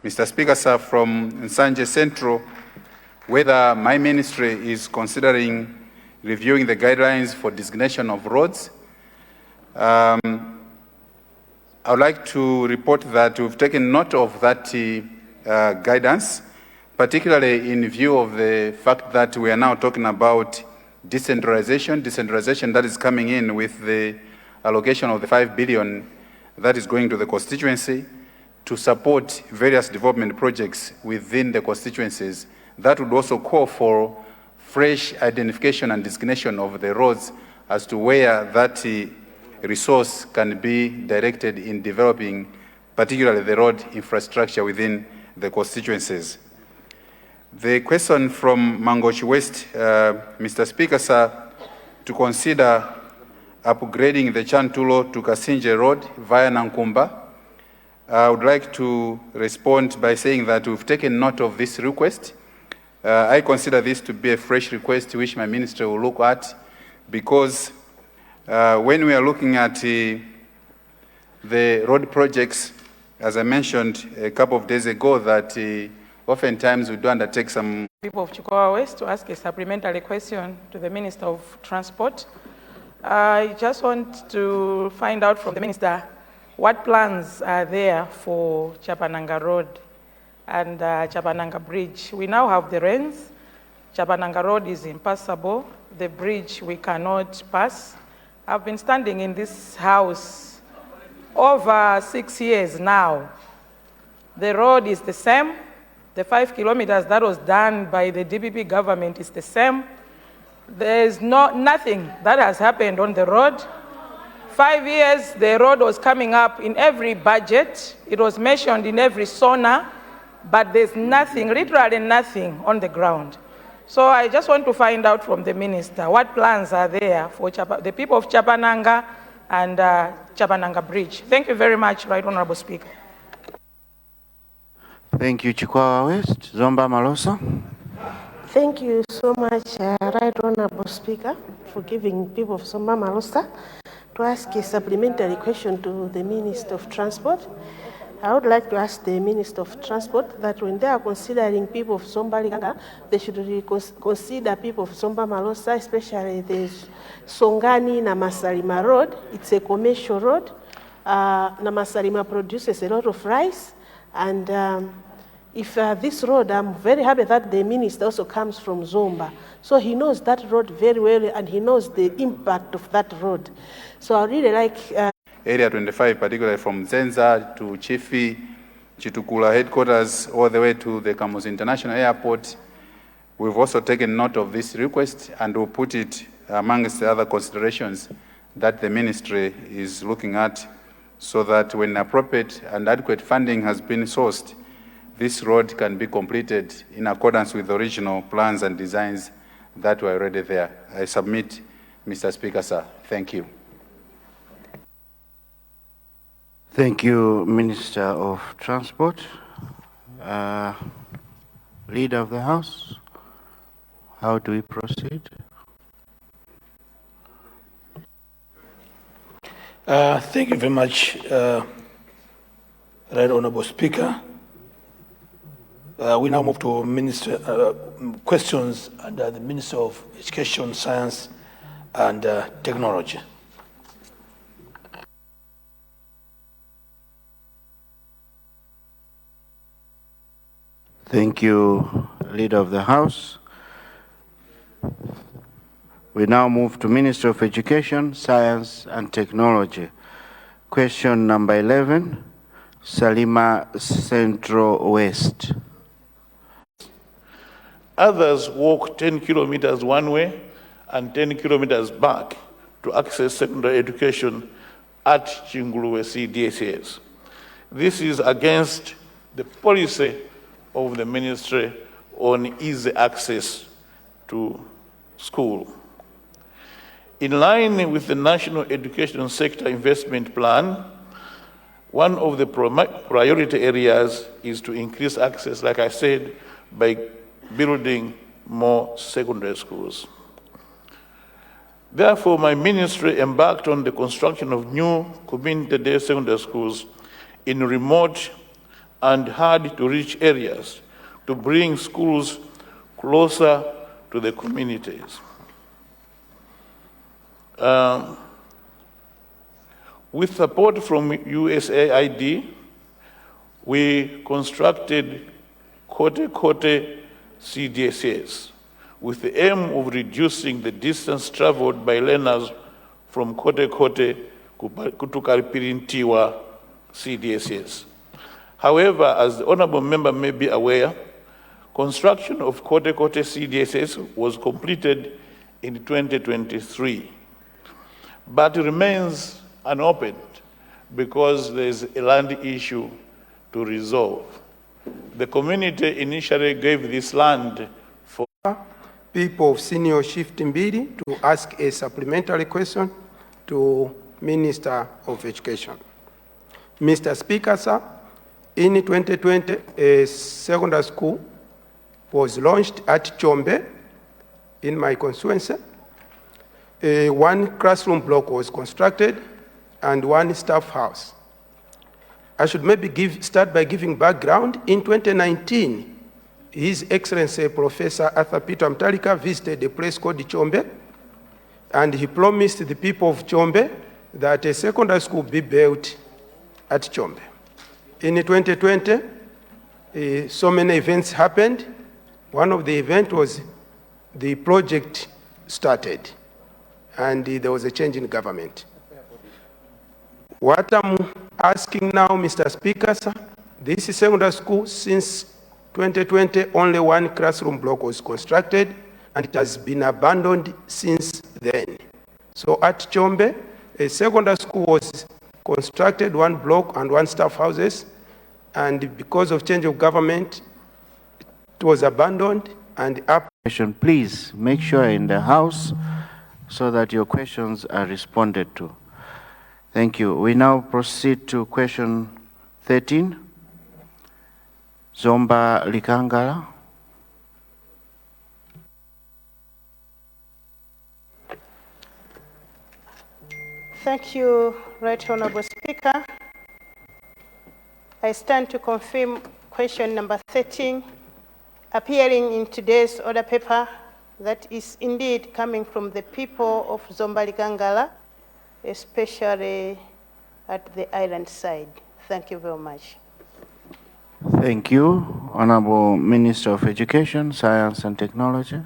Mr. Speaker, sir, from Nsanje Central, whether my ministry is considering reviewing the guidelines for designation of roads. I would like to report that we've taken note of that guidance, particularly in view of the fact that we are now talking about decentralization that is coming in with the allocation of the 5 billion that is going to the constituency to support various development projects within the constituencies. That would also call for fresh identification and designation of the roads as to where that resource can be directed in developing, particularly the road infrastructure within the constituencies. The question from Mangochi West, Mr. Speaker, sir, to consider upgrading the Chantulo to Kasinje Road via Nankumba. I would like to respond by saying that we've taken note of this request. I consider this to be a fresh request which my ministry will look at, because when we are looking at the road projects, as I mentioned a couple of days ago, that oftentimes we do undertake some... People of Chikwawa West to ask a supplementary question to the Minister of Transport. I just want to find out from the Minister what plans are there for Chapananga Road and Chapananga Bridge. We now have the rains. Chapananga Road is impassable. The bridge we cannot pass. I've been standing in this house over 6 years now. The road is the same. The 5 kilometers that was done by the DPP government is the same. There's nothing that has happened on the road. 5 years, the road was coming up in every budget. It was mentioned in every SONA, but there's nothing, literally nothing on the ground. So I just want to find out from the minister, what plans are there for the people of Chapananga and Chapananga Bridge? Thank you very much, Right Honorable Speaker. Thank you, Chikwawa West. Zomba Malosa. Thank you so much, Right Honorable Speaker, for giving people of Zomba Malosa to ask a supplementary question to the Minister of Transport. I would like to ask the Minister of Transport that when they are considering people of Zomba Liganga, they should consider people of Zomba Malosa, especially the Songani Namasalima Road. It's a commercial road. Namasalima produces a lot of rice. And if this road, I'm very happy that the minister also comes from Zomba. So he knows that road very well and he knows the impact of that road. So I really like... Area 25, particularly from Zenza to Chifi, Chitukula headquarters, all the way to the Kamuzu International Airport. We've also taken note of this request and we'll put it amongst the other considerations that the ministry is looking at, so that when appropriate and adequate funding has been sourced, this road can be completed in accordance with the original plans and designs that were already there. I submit, Mr. Speaker, sir. Thank you. Thank you, Minister of Transport. Leader of the House, how do we proceed? Thank you very much, Right Honorable Speaker. We now move to questions under the Minister of Education, Science and Technology. Thank you, Leader of the House. We now move to Minister of Education, Science and Technology. Question number 11, Salima Central West. Others walk 10 kilometers one way and 10 kilometers back to access secondary education at Chinguluwe CDSS. This is against the policy of the ministry on easy access to school. In line with the National Education Sector Investment Plan, one of the priority areas is to increase access, like I said, by building more secondary schools. Therefore, my ministry embarked on the construction of new community-day secondary schools in remote and hard-to-reach areas to bring schools closer to the communities. With support from USAID, we constructed Kote Kote CDSS with the aim of reducing the distance traveled by learners from Kote Kote to Karipirintiwa CDSS. However, as the Honorable Member may be aware, construction of Kote Kote CDSS was completed in 2023, but remains unopened because there's a land issue to resolve. The community initially gave this land for people of Senior Shift Mbidi to ask a supplementary question to Minister of Education. Mr. Speaker, sir, in 2020, a secondary school was launched at Chombe in my constituency. One classroom block was constructed and one staff house. I should maybe start by giving background. In 2019, His Excellency Professor Arthur Peter Mutharika visited a place called Chombe, and he promised the people of Chombe that a secondary school be built at Chombe. In 2020, so many events happened. One of the events was the project started, and there was a change in government. What I'm asking now, Mr. Speaker, sir, this secondary school, since 2020, only one classroom block was constructed, and it has been abandoned since then. So at Chombe, a secondary school was constructed, one block and one staff houses, and because of change of government, it was abandoned and up. Please make sure you're in the house so that your questions are responded to. Thank you. We now proceed to question 13. Zomba Likangala. Thank you, Right Honorable Speaker. I stand to confirm question number 13, appearing in today's order paper, that is indeed coming from the people of Zomba Likangala, especially at the island side. Thank you very much. Thank you, Honorable Minister of Education, Science and Technology.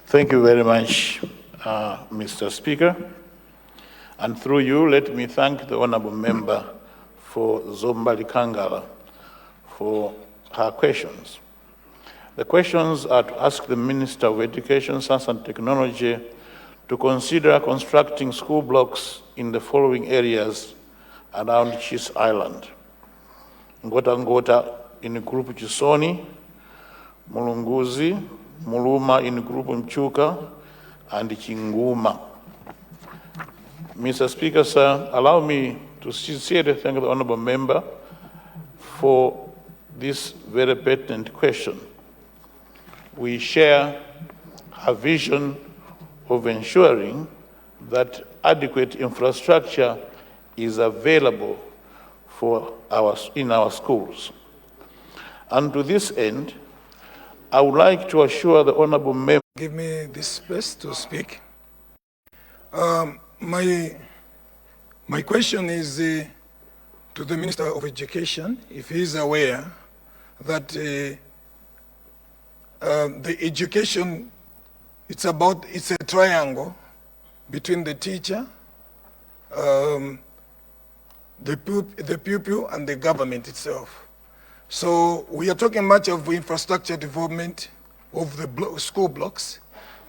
Thank you very much, Mr. Speaker. And through you, let me thank the Honorable Member for Zomba Likangala for her questions. The questions are to ask the Minister of Education, Science and Technology to consider constructing school blocks in the following areas around Chis Island: Ngota Ngota in group Chisoni, Mulunguzi, Muluma in group Mchuka, and Chinguma. Mr. Speaker, sir, allow me to sincerely thank the Honorable Member for this very pertinent question. We share her vision of ensuring that adequate infrastructure is available in our schools. And to this end, I would like to assure the Honorable Member. Give me this space to speak. My question is to the Minister of Education, if he is aware that the education, it's a triangle between the teacher, the pupil, and the government itself. So we are talking much of infrastructure development of the school blocks,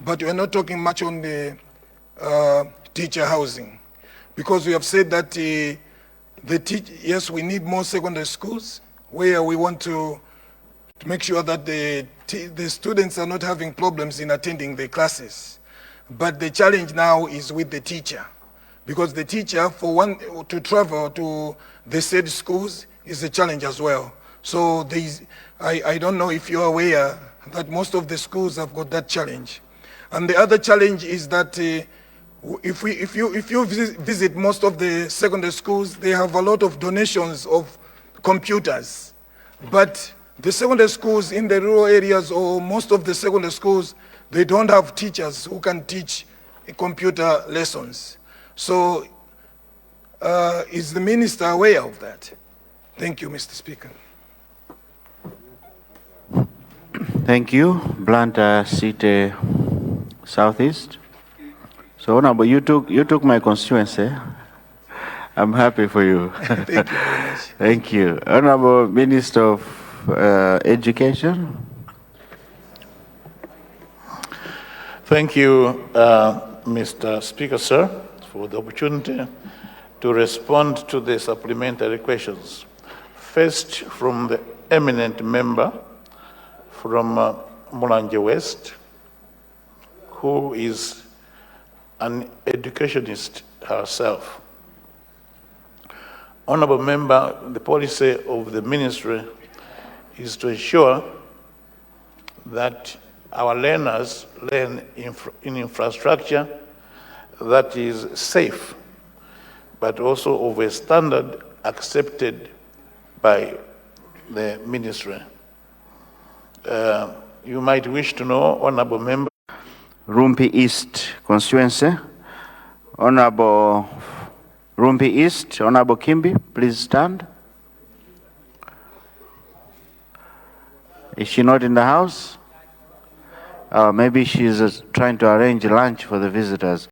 but we are not talking much on the teacher housing, because we have said that yes, we need more secondary schools where we want to make sure that the students are not having problems in attending the classes. But the challenge now is with the teacher, because the teacher, for one, to travel to the said schools is a challenge as well. So I don't know if you're aware that most of the schools have got that challenge. And the other challenge is that If you visit most of the secondary schools, they have a lot of donations of computers. But the secondary schools in the rural areas or most of the secondary schools, they don't have teachers who can teach computer lessons. So is the minister aware of that? Thank you, Mr. Speaker. Thank you. Blantyre City Southeast. So, Honorable, you took my constituency. I'm happy for you. Thank you very much. Thank you. Honorable Minister of Education. Thank you, Mr. Speaker, sir, for the opportunity to respond to the supplementary questions. First, from the eminent member from Mulanje West, who is an educationist herself. Honorable member, the policy of the ministry is to ensure that our learners learn in infrastructure that is safe, but also of a standard accepted by the ministry. You might wish to know, Honorable Member. Rumpi East constituency. Honorable Rumpi East, Honorable Kimbi, please stand. Is she not in the house? Maybe she's trying to arrange lunch for the visitors.